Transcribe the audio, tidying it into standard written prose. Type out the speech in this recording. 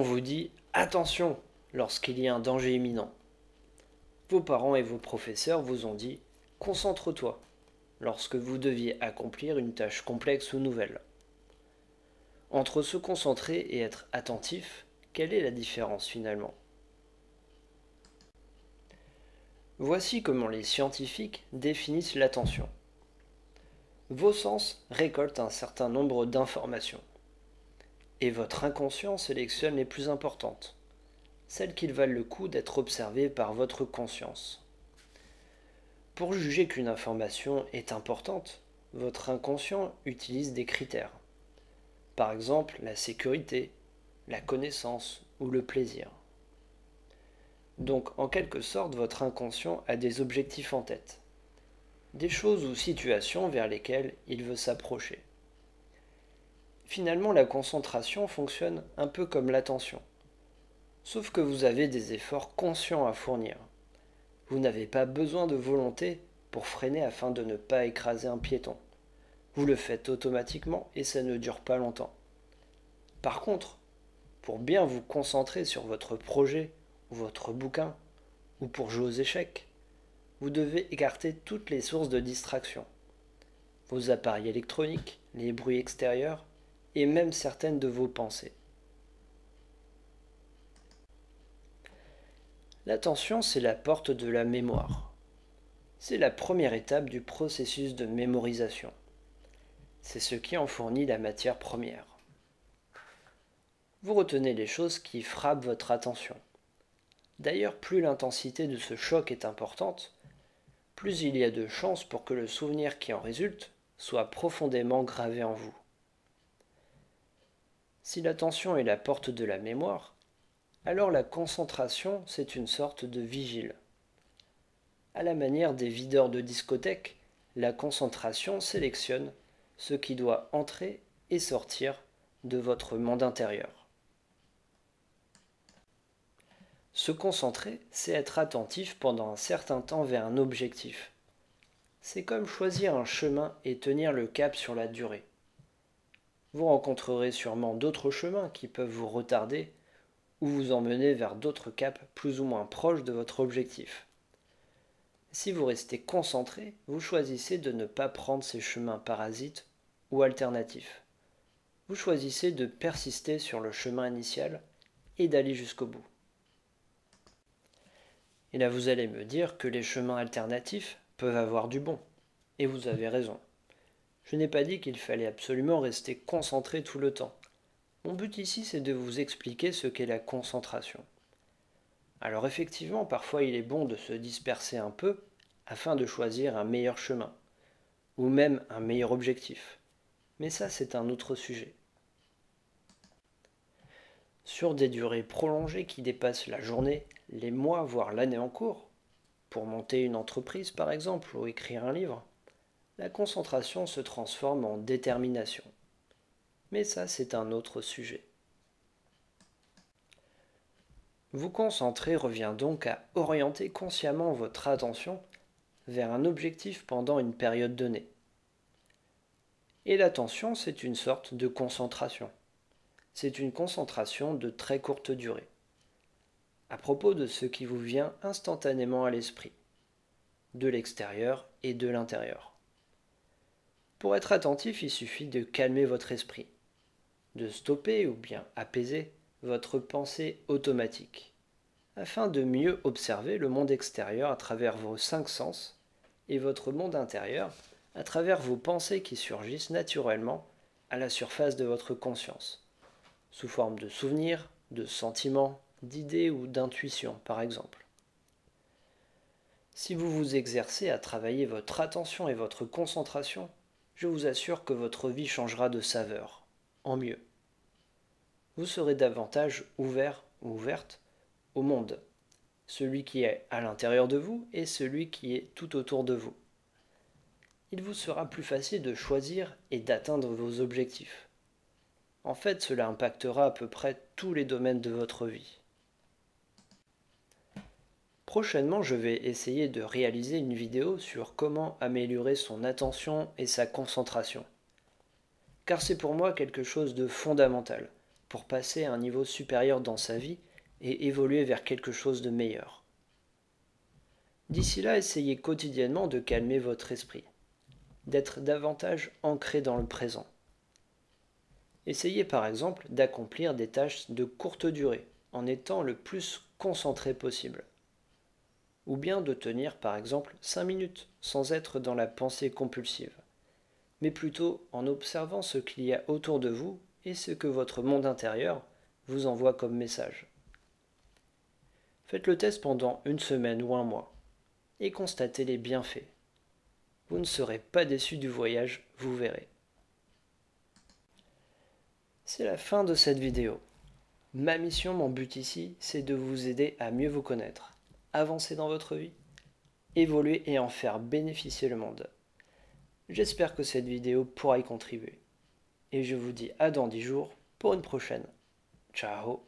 vous dit attention lorsqu'il y a un danger imminent. Vos parents et vos professeurs vous ont dit concentre-toi lorsque vous deviez accomplir une tâche complexe ou nouvelle. Entre se concentrer et être attentif, quelle est la différence finalement? Voici comment les scientifiques définissent l'attention. Vos sens récoltent un certain nombre d'informations, et votre inconscient sélectionne les plus importantes, celles qui valent le coup d'être observées par votre conscience. Pour juger qu'une information est importante, votre inconscient utilise des critères. Par exemple, la sécurité, la connaissance ou le plaisir. Donc, en quelque sorte, votre inconscient a des objectifs en tête, des choses ou situations vers lesquelles il veut s'approcher. Finalement, la concentration fonctionne un peu comme l'attention, sauf que vous avez des efforts conscients à fournir. Vous n'avez pas besoin de volonté pour freiner afin de ne pas écraser un piéton. Vous le faites automatiquement et ça ne dure pas longtemps. Par contre, pour bien vous concentrer sur votre projet ou votre bouquin, ou pour jouer aux échecs, vous devez écarter toutes les sources de distraction. Vos appareils électroniques, les bruits extérieurs, et même certaines de vos pensées. L'attention, c'est la porte de la mémoire. C'est la première étape du processus de mémorisation. C'est ce qui en fournit la matière première. Vous retenez les choses qui frappent votre attention. D'ailleurs, plus l'intensité de ce choc est importante, plus il y a de chances pour que le souvenir qui en résulte soit profondément gravé en vous. Si l'attention est la porte de la mémoire, alors la concentration, c'est une sorte de vigile. À la manière des videurs de discothèque, la concentration sélectionne ce qui doit entrer et sortir de votre monde intérieur. Se concentrer, c'est être attentif pendant un certain temps vers un objectif. C'est comme choisir un chemin et tenir le cap sur la durée. Vous rencontrerez sûrement d'autres chemins qui peuvent vous retarder ou vous emmener vers d'autres caps plus ou moins proches de votre objectif. Si vous restez concentré, vous choisissez de ne pas prendre ces chemins parasites ou alternatifs. Vous choisissez de persister sur le chemin initial et d'aller jusqu'au bout. Et là, vous allez me dire que les chemins alternatifs peuvent avoir du bon. Et vous avez raison. Je n'ai pas dit qu'il fallait absolument rester concentré tout le temps. Mon but ici, c'est de vous expliquer ce qu'est la concentration. Alors effectivement, parfois il est bon de se disperser un peu afin de choisir un meilleur chemin, ou même un meilleur objectif. Mais ça, c'est un autre sujet. Sur des durées prolongées qui dépassent la journée, les mois, voire l'année en cours, pour monter une entreprise par exemple, ou écrire un livre, la concentration se transforme en détermination. Mais ça, c'est un autre sujet. Vous concentrer revient donc à orienter consciemment votre attention vers un objectif pendant une période donnée. Et l'attention, c'est une sorte de concentration. C'est une concentration de très courte durée, à propos de ce qui vous vient instantanément à l'esprit, de l'extérieur et de l'intérieur. Pour être attentif, il suffit de calmer votre esprit, de stopper ou bien apaiser votre pensée automatique, afin de mieux observer le monde extérieur à travers vos 5 sens et votre monde intérieur à travers vos pensées qui surgissent naturellement à la surface de votre conscience, sous forme de souvenirs, de sentiments, d'idées ou d'intuitions par exemple. Si vous vous exercez à travailler votre attention et votre concentration, je vous assure que votre vie changera de saveur, en mieux. Vous serez davantage ouvert ou ouverte au monde, celui qui est à l'intérieur de vous et celui qui est tout autour de vous. Il vous sera plus facile de choisir et d'atteindre vos objectifs. En fait, cela impactera à peu près tous les domaines de votre vie. Prochainement, je vais essayer de réaliser une vidéo sur comment améliorer son attention et sa concentration. Car c'est pour moi quelque chose de fondamental pour passer à un niveau supérieur dans sa vie et évoluer vers quelque chose de meilleur. D'ici là, essayez quotidiennement de calmer votre esprit, d'être davantage ancré dans le présent. Essayez par exemple d'accomplir des tâches de courte durée en étant le plus concentré possible. Ou bien de tenir par exemple 5 minutes sans être dans la pensée compulsive, mais plutôt en observant ce qu'il y a autour de vous et ce que votre monde intérieur vous envoie comme message. Faites le test pendant une semaine ou un mois et constatez les bienfaits. Vous ne serez pas déçu du voyage, vous verrez. C'est la fin de cette vidéo. Ma mission, mon but ici, c'est de vous aider à mieux vous connaître, avancer dans votre vie, évoluer et en faire bénéficier le monde. J'espère que cette vidéo pourra y contribuer. Et je vous dis à dans 10 jours pour une prochaine. Ciao!